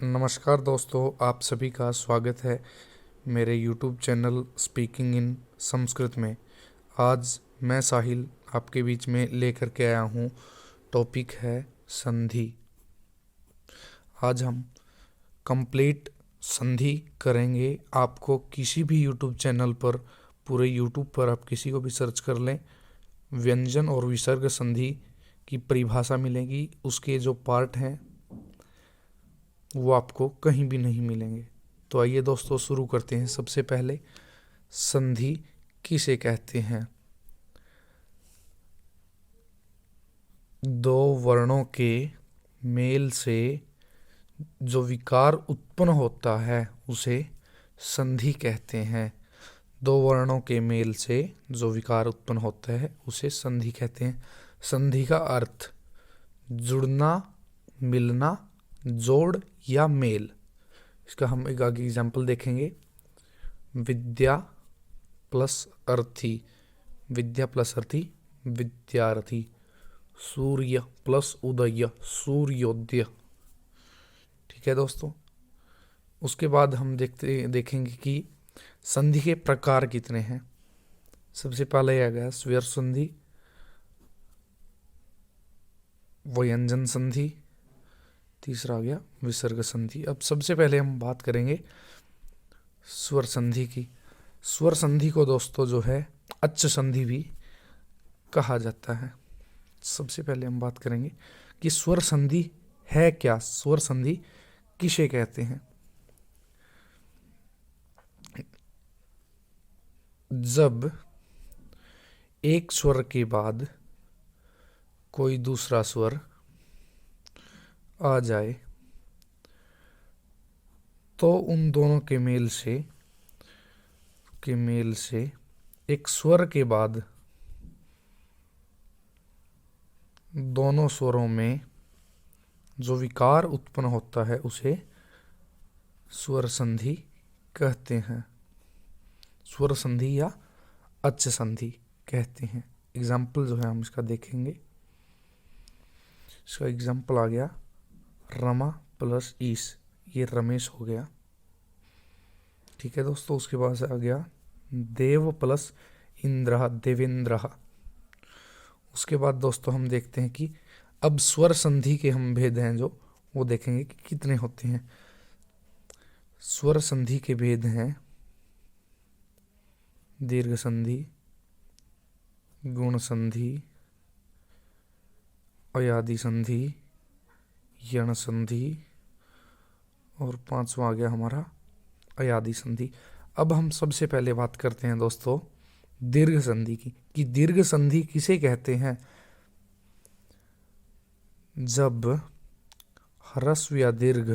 नमस्कार दोस्तों, आप सभी का स्वागत है मेरे YouTube channel speaking in Sanskrit में। आज मैं साहिल आपके बीच में लेकर के आया हूँ। टॉपिक है संधि। आज हम कंप्लीट संधि करेंगे। आपको किसी भी YouTube चैनल पर, पूरे YouTube पर आप किसी को भी सर्च कर लें, व्यंजन और विसर्ग संधि की परिभाषा मिलेगी। उसके जो पार्ट हैं वो आपको कहीं भी नहीं मिलेंगे। तो आइए दोस्तों शुरू करते हैं। सबसे पहले संधि किसे कहते हैं? दो वर्णों के मेल से जो विकार उत्पन्न होता है उसे संधि कहते हैं। दो वर्णों के मेल से जो विकार उत्पन्न होता है उसे संधि कहते हैं। संधि का अर्थ जुड़ना, मिलना, जोड़ या मेल। इसका हम एक आगे एग्जाम्पल देखेंगे। विद्या प्लस अर्थी, विद्या प्लस अर्थी विद्यार्थी। सूर्य प्लस उदय, सूर्योदय। ठीक है दोस्तों। उसके बाद हम देखेंगे कि संधि के प्रकार कितने हैं। सबसे पहले आ गया स्वर संधि, व्यंजन संधि, तीसरा आ गया विसर्ग संधि। अब सबसे पहले हम बात करेंगे स्वर संधि की। स्वर संधि को दोस्तों जो है अच्च संधि भी कहा जाता है। सबसे पहले हम बात करेंगे कि स्वर संधि है क्या, स्वर संधि किसे कहते हैं। जब एक स्वर के बाद कोई दूसरा स्वर आ जाए तो उन दोनों के मेल से एक स्वर के बाद दोनों स्वरों में जो विकार उत्पन्न होता है उसे स्वर संधि कहते हैं। स्वर संधि या अच्च संधि कहते हैं। एग्जाम्पल जो है हम इसका देखेंगे। इसका एग्जाम्पल आ गया रमा प्लस ईस, ये रमेश हो गया। ठीक है दोस्तों। उसके बाद से आ गया देव प्लस इंद्र, देवेंद्र। उसके बाद दोस्तों हम देखते हैं कि अब स्वर संधि के हम भेद हैं जो वो देखेंगे कि कितने होते हैं। स्वर संधि के भेद हैं दीर्घ संधि, गुण संधि, अयादि संधि, यण संधि और पांचवा आ गया हमारा अयादि संधि। अब हम सबसे पहले बात करते हैं दोस्तों दीर्घ संधि की, कि दीर्घ संधि किसे कहते हैं। जब ह्रस्व या दीर्घ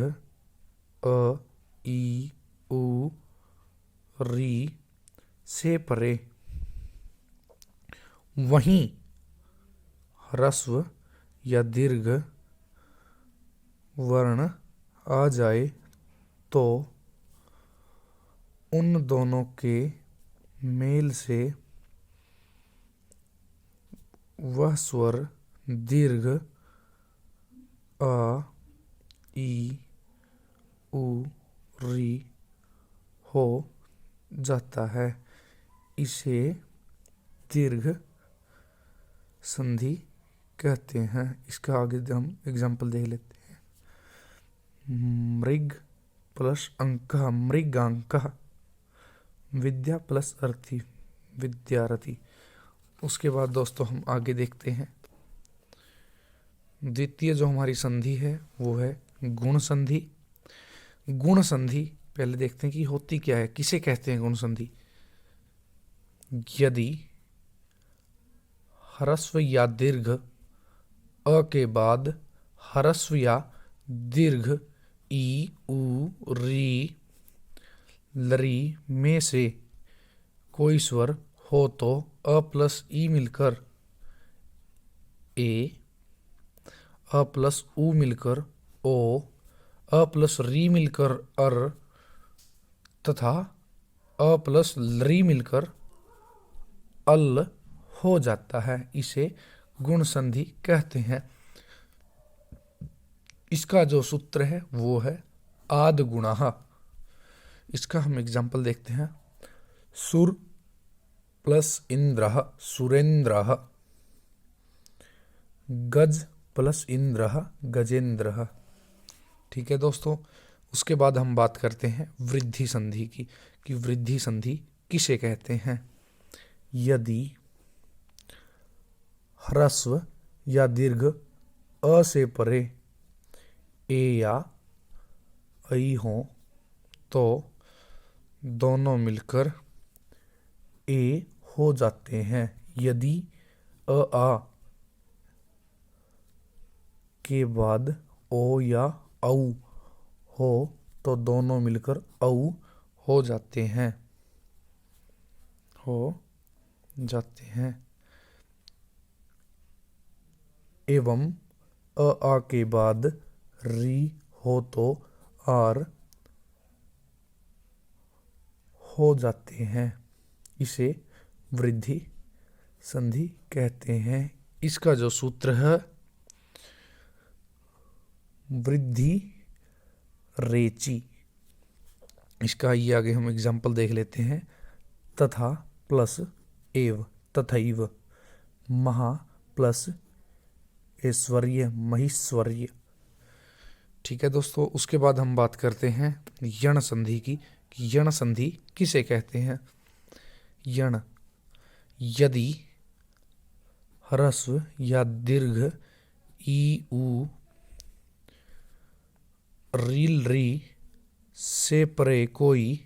अ, ई, उ, री से परे वहीं ह्रस्व या दीर्घ वर्ण आ जाए तो उन दोनों के मेल से वह स्वर दीर्घ अ, ई, उ, री हो जाता है। इसे दीर्घ संधि कहते हैं। इसका आगे हम एग्जाम्पल देख लेते हैं। मृग प्लस अंक, मृगांक। विद्या प्लस अर्थी, विद्यार्थी। उसके बाद दोस्तों हम आगे देखते हैं। द्वितीय जो हमारी संधि है वो है गुण संधि। गुण संधि पहले देखते हैं कि होती क्या है, किसे कहते हैं गुण संधि। यदि ह्रस्व या दीर्घ अ के बाद ह्रस्व या दीर्घ ई, उ, री, लरी में से कोई स्वर हो तो अ प्लस ई मिलकर ए, अ प्लस उ मिलकर ओ, अ प्लस री मिलकर अर तथा अ प्लस लरी मिलकर अल हो जाता है। इसे गुण संधि कहते हैं। इसका जो सूत्र है वो है आद गुणः। इसका हम एग्जाम्पल देखते हैं। सुर प्लस इंद्रः सुरेंद्रः, गज प्लस इंद्रः गजेंद्रः। ठीक है दोस्तों, उसके बाद हम बात करते हैं वृद्धि संधि की, कि वृद्धि संधि किसे कहते हैं। यदि ह्रस्व या दीर्घ अ से परे ए या ऐ हो तो दोनों मिलकर ए हो जाते हैं। यदि अ आ के बाद ओ या औ हो तो दोनों मिलकर औ हो जाते हैं, हो जाते हैं। एवं अ आ के बाद री हो तो आर हो जाते हैं। इसे वृद्धि संधि कहते हैं। इसका जो सूत्र है, वृद्धि रेची। इसका ये आगे हम एग्जाम्पल देख लेते हैं। तथा प्लस एव तथैव, महा प्लस ऐश्वर्य महेश्वर्य। ठीक है दोस्तों, उसके बाद हम बात करते हैं यण संधि की, कि यण संधि किसे कहते हैं। यण यदि ह्रस्व या दीर्घ ई उ रील री से परे कोई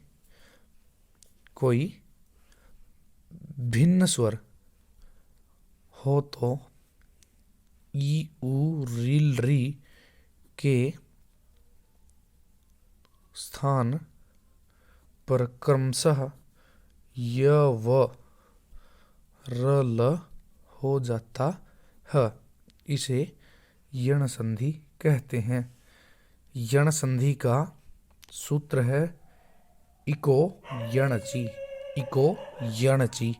भिन्न स्वर हो तो ई उ रील री के स्थान पर क्रमशः य व र ल हो जाता है। इसे यण संधि कहते हैं। यण संधि का सूत्र है इको यणचि, इको यणचि।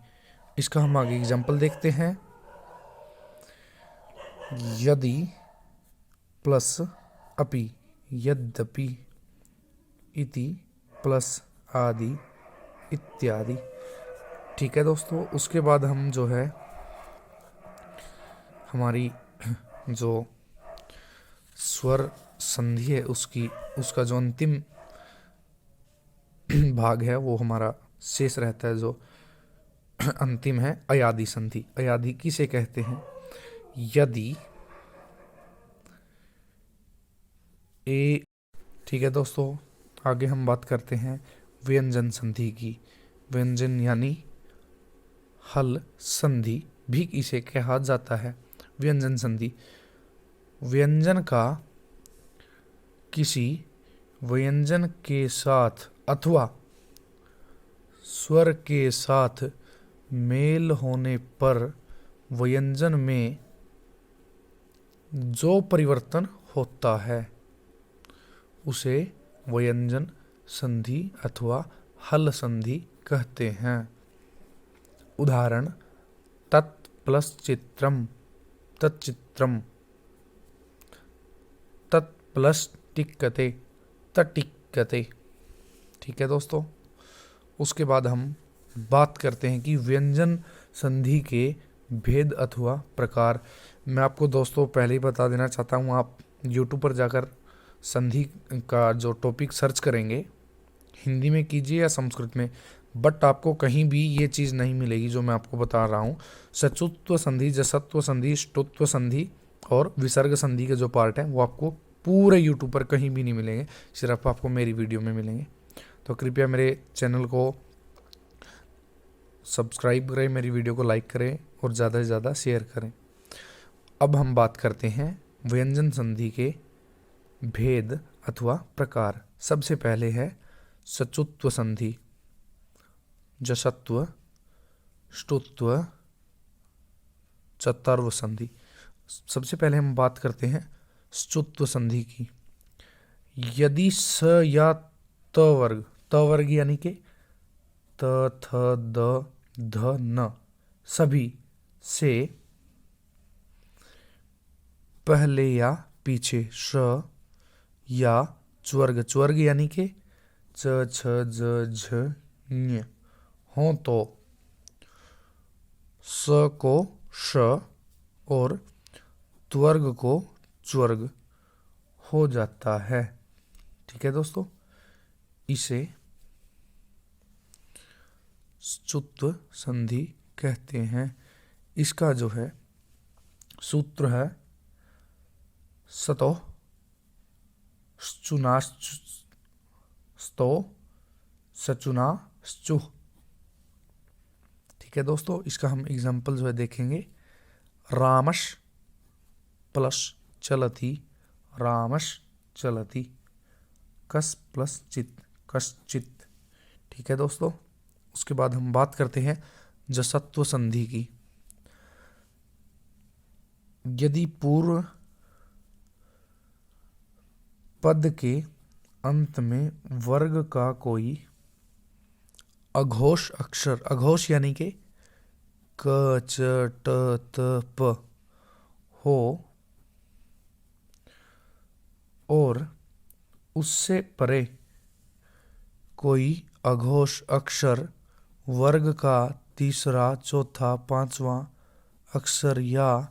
इसका हम आगे एग्जाम्पल देखते हैं। यदि प्लस अपि, यद्यपि, इति प्लस आदि इत्यादि। ठीक है दोस्तों, उसके बाद हम जो है हमारी जो स्वर संधि है उसका जो अंतिम भाग है वो हमारा शेष रहता है, जो अंतिम है अयादि संधि। अयादि किसे कहते हैं। यदि ए, ठीक है दोस्तों, आगे हम बात करते हैं व्यंजन संधि की। व्यंजन यानी हल संधि भी इसे कहा जाता है। व्यंजन संधि व्यंजन का किसी व्यंजन के साथ अथवा स्वर के साथ मेल होने पर व्यंजन में जो परिवर्तन होता है उसे व्यंजन संधि अथवा हल संधि कहते हैं। उदाहरण तत् प्लस चित्रम तच्चित्रम, तत् प्लस टिक्कते तटिक्कते। ठीक है दोस्तों, उसके बाद हम बात करते हैं कि व्यंजन संधि के भेद अथवा प्रकार। मैं आपको दोस्तों पहले ही बता देना चाहता हूँ, आप YouTube पर जाकर संधि का जो टॉपिक सर्च करेंगे, हिंदी में कीजिए या संस्कृत में, बट आपको कहीं भी ये चीज़ नहीं मिलेगी जो मैं आपको बता रहा हूँ। सचुत्व संधि, जसत्व संधि, ष्टुत्व संधि और विसर्ग संधि के जो पार्ट हैं वो आपको पूरे यूट्यूब पर कहीं भी नहीं मिलेंगे, सिर्फ आपको मेरी वीडियो में मिलेंगे। तो कृपया मेरे चैनल को सब्सक्राइब करें, मेरी वीडियो को लाइक करें और ज़्यादा से ज़्यादा शेयर करें। अब हम बात करते हैं व्यंजन संधि के भेद अथवा प्रकार। सबसे पहले है सचुत्व संधि, जसत्व, ष्टुत्व, चतुर्व संधि। सबसे पहले हम बात करते हैं सचुत्व संधि की। यदि स या त वर्ग यानी कि त थ द ध न सभी से पहले या पीछे श या च्वर्ग, च्वर्ग यानी कि च छ ज झ ञ। हो तो स को श और त्वर्ग को च्वर्ग हो जाता है। ठीक है दोस्तों, इसे स्तुत्व संधि कहते हैं। इसका जो है सूत्र है सतो श्चुना स्तो सचुना श्चु। ठीक है दोस्तों, इसका हम एग्जाम्पल जो है देखेंगे। रामश प्लस चलती, रामश चलती। कस प्लस चित, कश्चित। ठीक है दोस्तों, उसके बाद हम बात करते हैं जसत्व संधि की। यदि पूर्व पद के अंत में वर्ग का कोई अघोष अक्षर, अघोष यानी कि क च ट त प हो और उससे परे कोई अघोष अक्षर वर्ग का तीसरा, चौथा, पांचवा अक्षर या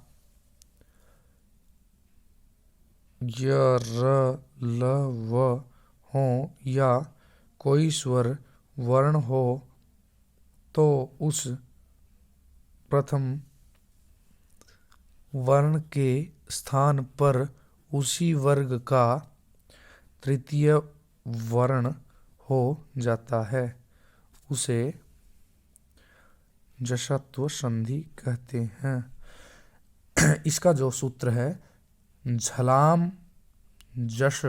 य र ल व हो या कोई स्वर वर्ण हो तो उस प्रथम वर्ण के स्थान पर उसी वर्ग का तृतीय वर्ण हो जाता है। उसे जसत्व संधि कहते हैं। इसका जो सूत्र है झलाम जश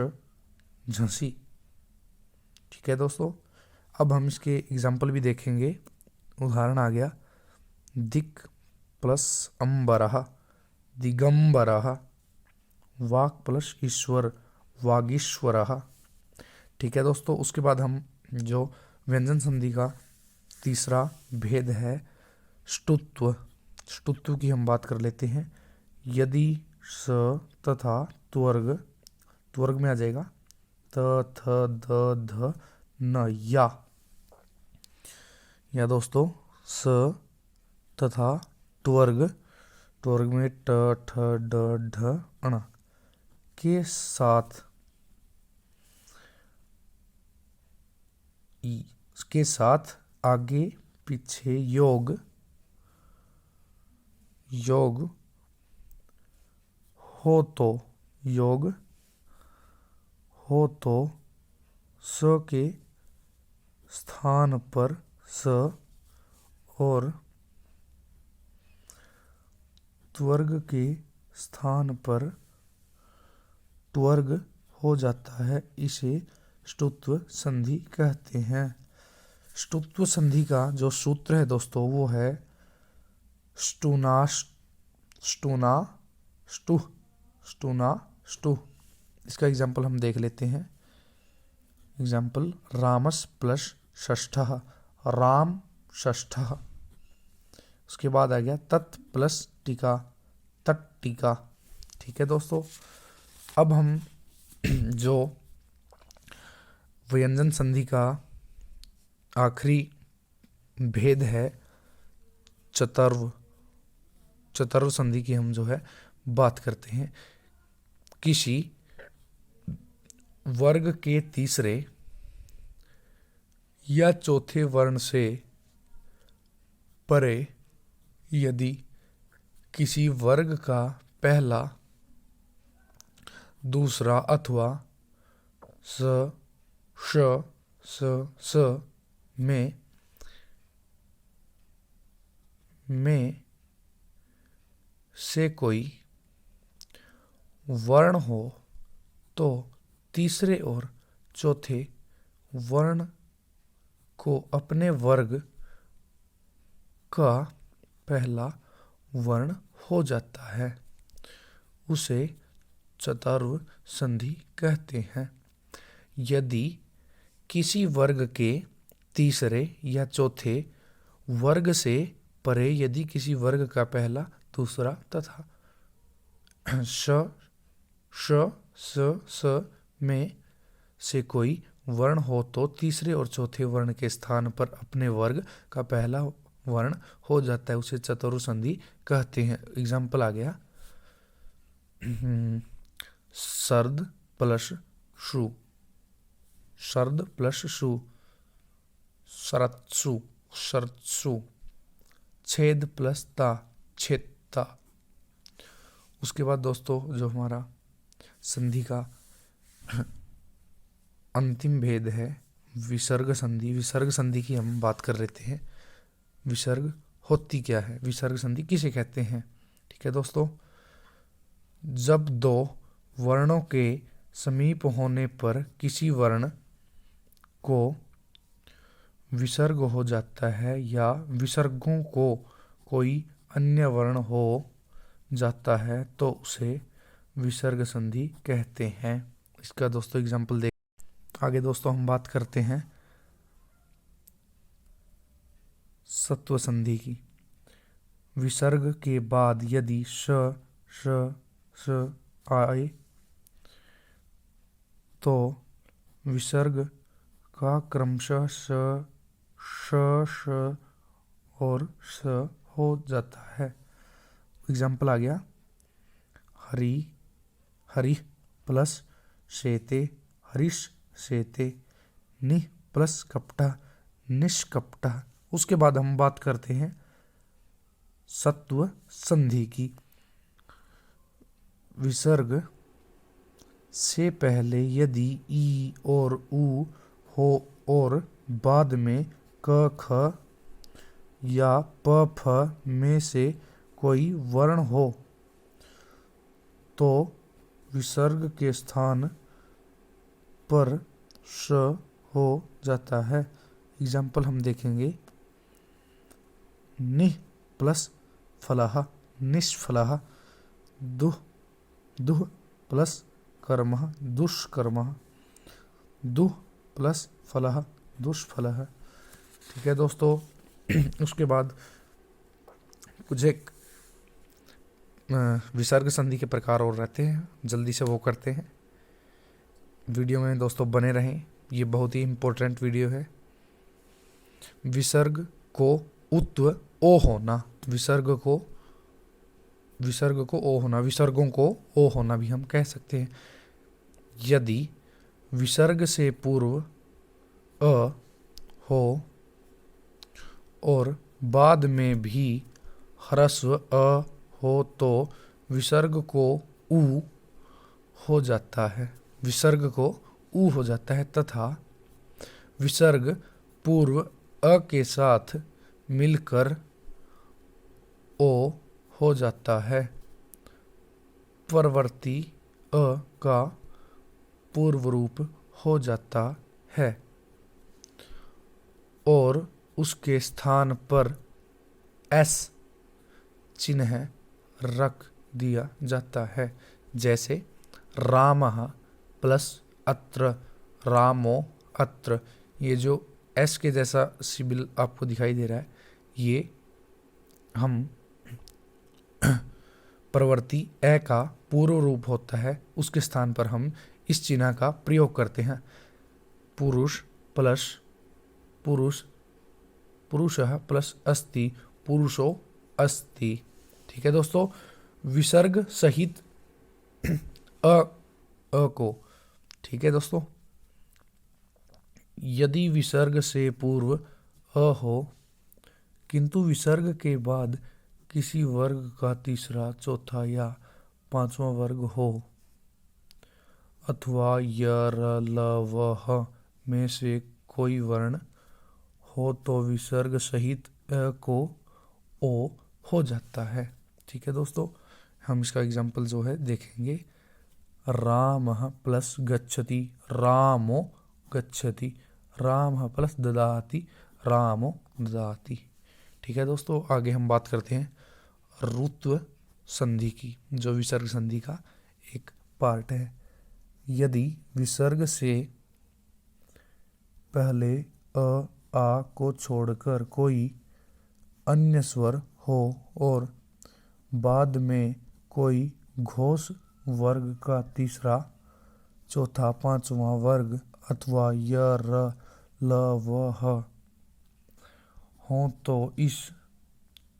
झंसी। ठीक है दोस्तों, अब हम इसके एग्जाम्पल भी देखेंगे। उदाहरण आ गया दिक् प्लस अम्बरः, दिगंबरः। वाक् प्लस ईश्वर, वागीश्वरः। ठीक है दोस्तों, उसके बाद हम जो व्यंजन संधि का तीसरा भेद है ष्टुत्व, ष्टुत्व की हम बात कर लेते हैं। यदि स तथा त्वर्ग, त्वर्ग में आ जाएगा त थ द ध न या दोस्तों स तथा त्वर्ग, त्वर्ग में ट ठ ड ढ ण के साथ आगे पीछे योग, योग हो तो, योग हो तो स के स्थान पर स और त्वर्ग के स्थान पर त्वर्ग हो जाता है। इसे ष्टुत्व संधि कहते हैं। ष्टुत्व संधि का जो सूत्र है दोस्तों वो है ष्टुना ष्टुना ष्टु, ष्टुना ष्टु। इसका एग्जाम्पल हम देख लेते हैं। एग्जाम्पल रामस प्लस षष्ठः, राम षष्ठः। उसके बाद आ गया तत् प्लस टीका, तत् टीका। ठीक है दोस्तों, अब हम जो व्यंजन संधि का आखिरी भेद है चतुर्व, चतुर्व संधि की हम जो है बात करते हैं। किसी वर्ग के तीसरे या चौथे वर्ण से परे यदि किसी वर्ग का पहला, दूसरा अथवा स श स में से कोई वर्ण हो तो तीसरे और चौथे वर्ण को अपने वर्ग का पहला वर्ण हो जाता है। उसे चतुर्व संधि कहते हैं। यदि किसी वर्ग के तीसरे या चौथे वर्ग से परे यदि किसी वर्ग का पहला, दूसरा तथा श स में से कोई वर्ण हो तो तीसरे और चौथे वर्ण के स्थान पर अपने वर्ग का पहला वर्ण हो जाता है, उसे चतुर्थ संधि कहते हैं। एग्जाम्पल आ गया सर्द प्लस शु, सर्द प्लस शु, शरत्सु, शरत्सु। छेद प्लस ता, छेदता। उसके बाद दोस्तों जो हमारा संधि का अंतिम भेद है विसर्ग संधि। विसर्ग संधि की हम बात कर लेते हैं। विसर्ग होती क्या है, विसर्ग संधि किसे कहते हैं? ठीक है दोस्तों, जब दो वर्णों के समीप होने पर किसी वर्ण को विसर्ग हो जाता है या विसर्गों को कोई अन्य वर्ण हो जाता है तो उसे विसर्ग संधि कहते हैं। इसका दोस्तों एग्जाम्पल देख। आगे दोस्तों हम बात करते हैं सत्व संधि की। विसर्ग के बाद यदि श श आए तो विसर्ग का क्रमशः श और स हो जाता है। एग्जाम्पल आ गया हरि, हरि प्लस शेते, हरीश शेते। नि प्लस कपटा, निष्कपटा। उसके बाद हम बात करते हैं सत्व संधि की। विसर्ग से पहले यदि ई और उ हो और बाद में क ख या प फ में से कोई वर्ण हो तो विसर्ग के स्थान पर श हो जाता है। एग्जाम्पल हम देखेंगे नि प्लस फलः, निष्फलः। दुह, दुह प्लस कर्मः, दुष्कर्मः। दुह प्लस फलः, दुष्फलः। ठीक है दोस्तों, उसके बाद कुछ एक विसर्ग संधि के प्रकार और रहते हैं, जल्दी से वो करते हैं। वीडियो में दोस्तों बने रहें, ये बहुत ही इम्पोर्टेंट वीडियो है। विसर्ग को उत्व ओ होना, विसर्ग को ओ होना, विसर्गों को ओ होना भी हम कह सकते हैं। यदि विसर्ग से पूर्व अ हो और बाद में भी ह्रस्व अ हो तो विसर्ग को उ हो जाता है, विसर्ग को उ हो जाता है। तथा विसर्ग पूर्व अ के साथ मिलकर ओ हो जाता है। परवर्ती अ का पूर्व रूप हो जाता है और उसके स्थान पर एस चिन्ह रख दिया जाता है। जैसे रामः प्लस अत्र, रामो अत्र। ये जो एस के जैसा सिंबल आपको दिखाई दे रहा है, ये हम प्रवर्ती ए का पूर्व रूप होता है, उसके स्थान पर हम इस चिन्ह का प्रयोग करते हैं। पुरुष प्लस पुरुष, पुरुषः प्लस अस्ति, पुरुषो अस्ति। ठीक है दोस्तों, विसर्ग सहित अ को। ठीक है दोस्तों, यदि विसर्ग से पूर्व अ हो किंतु विसर्ग के बाद किसी वर्ग का तीसरा, चौथा या पांचवा वर्ग हो अथवा य र ल व ह में से कोई वर्ण हो तो विसर्ग सहित अ को ओ हो जाता है। ठीक है दोस्तों, हम इसका एग्जाम्पल जो है देखेंगे। रामः प्लस गच्छति, रामो गच्छति। रामः प्लस ददाति, रामो ददाति। ठीक है दोस्तों, आगे हम बात करते हैं रुत्व संधि की, जो विसर्ग संधि का एक पार्ट है। यदि विसर्ग से पहले अ आ को छोड़कर कोई अन्य स्वर हो और बाद में कोई घोष वर्ग का तीसरा, चौथा, पांचवा वर्ग अथवा य र ल व ह हों तो इस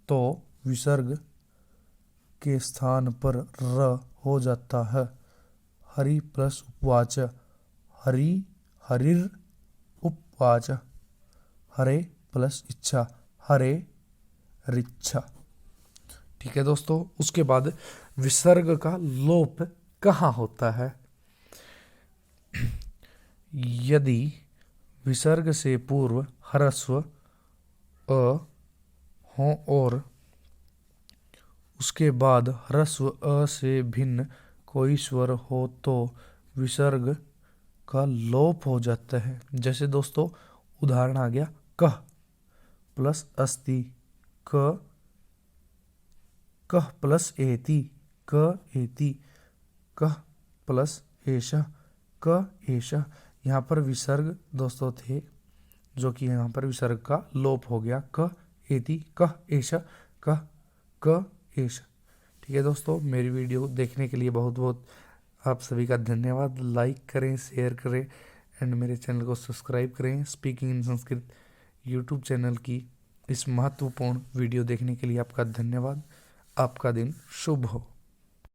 तो विसर्ग के स्थान पर र हो जाता है। हरि प्लस उपवाच हरि, हरिर उपवाच हरे प्लस इच्छा हरे रिच्छा। ठीक है दोस्तों, उसके बाद विसर्ग का लोप कहाँ होता है? यदि विसर्ग से पूर्व ह्रस्व अ हो और उसके बाद ह्रस्व अ से भिन्न कोई स्वर हो तो विसर्ग का लोप हो जाता है। जैसे दोस्तों उदाहरण आ गया कह प्लस अस्ति, क कह प्लस एति, क एति, कह प्लस एषः, क एषः। यहाँ पर विसर्ग दोस्तों थे जो कि यहाँ पर विसर्ग का लोप हो गया। क एति, कह एषः, कह क एषः। ठीक है दोस्तों, मेरी वीडियो देखने के लिए बहुत बहुत आप सभी का धन्यवाद। लाइक करें, शेयर करें एंड मेरे चैनल को सब्सक्राइब करें। Speaking in Sanskrit YouTube channel की इस महत्वपूर्ण वीडियो देखने के लिए आपका धन्यवाद। आपका दिन शुभ हो।